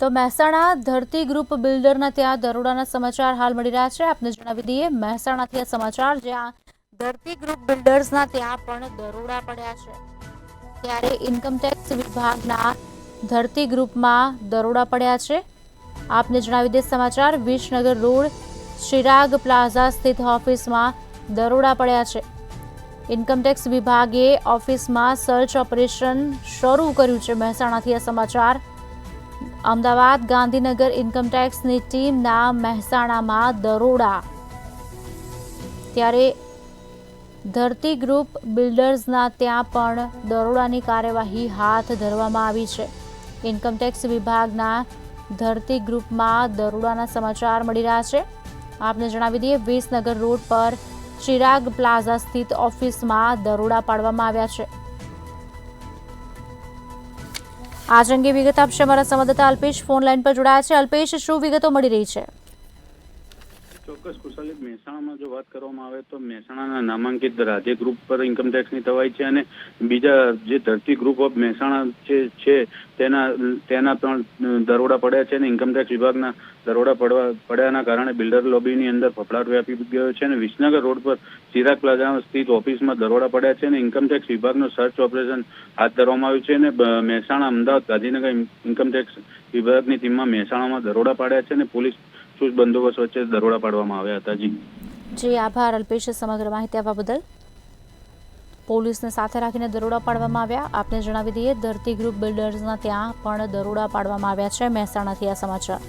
તો મહેસાણા ધરતી ગ્રુપ બિલ્ડરના ત્યાં દરોડાના સમાચાર હાલ મળી રહ્યા છે। આપને જણાવી દઈએ મહેસાણાથી આ સમાચાર, જ્યાં ધરતી ગ્રુપ બિલ્ડર્સના ત્યાં પણ દરોડા પડ્યા છે। ત્યારે ઇન્કમટેક્સ વિભાગના ધરતી ગ્રુપમાં દરોડા પડ્યા છે। આપને જણાવી દઈએ સમાચાર, વિસનગર રોડ ચિરાગ પ્લાઝા સ્થિત ઓફિસમાં દરોડા પડ્યા છે। ઇન્કમટેક્સ વિભાગે ઓફિસમાં સર્ચ ઓપરેશન શરૂ કર્યું છે। મહેસાણાથી આ સમાચાર, અમદાવાદ ગાંધીનગર ઇન્કમટેક્સની ટીમના મહેસાણામાં દરોડા। ત્યારે ધરતી ગ્રુપ બિલ્ડર્સના ત્યાં પણ દરોડાની કાર્યવાહી હાથ ધરવામાં આવી છે। ઇન્કમટેક્સ વિભાગના ધરતી ગ્રુપમાં દરોડાના સમાચાર મળી રહ્યા છે। આપને જણાવી દઈએ વિસનગર રોડ પર ચિરાગ પ્લાઝા સ્થિત ઓફિસમાં દરોડા પાડવામાં આવ્યા છે। આજ અંગે વિગત આપશે અમારા સંવાદદાતા અલ્પેશ ફોન લાઈન પર જોડાયા છે। અલ્પેશ, શું વિગતો મળી રહી છે? ચોક્કસ કુશાલી, મહેસાણામાં જો વાત કરવામાં આવે તો મહેસાણાના નામાંકિત રાજ્ય ગ્રુપ પર ઇન્કમટેક્સની તવાઈ છે અને બીજા જે ધરતી ગ્રુપ ઓફ મહેસાણા છે તેના પણ દરોડા પડ્યા છે અને ઇન્કમટેક્સ વિભાગના દરોડા પડ્યાના કારણે બિલ્ડર લોબીની અંદર ફફડાટ વ્યાપી ગયો છે અને વિસનગર રોડ પર ચિરાગ પ્લાઝા સ્થિત ઓફિસમાં દરોડા પડ્યા છે અને ઇન્કમટેક્સ વિભાગનું સર્ચ ઓપરેશન હાથ ધરવામાં આવ્યું છે અને મહેસાણા, અમદાવાદ, ગાંધીનગર ઇન્કમટેક્સ વિભાગની ટીમમાં મહેસાણામાં દરોડા પાડ્યા છે અને પોલીસ ચુસ્ત બંદોબસ્ત વચ્ચે દરોડા પાડવામાં આવ્યા હતા। જી આભાર અલ્પેશ, સમગ્ર માહિતી આપવા બદલ। પોલીસને સાથે રાખીને દરોડા પાડવામાં આવ્યા। આપને જણાવી દઈએ ધરતી ગ્રુપ બિલ્ડર્સના ત્યાં પણ દરોડા પાડવામાં આવ્યા છે। મહેસાણાથી આ સમાચાર।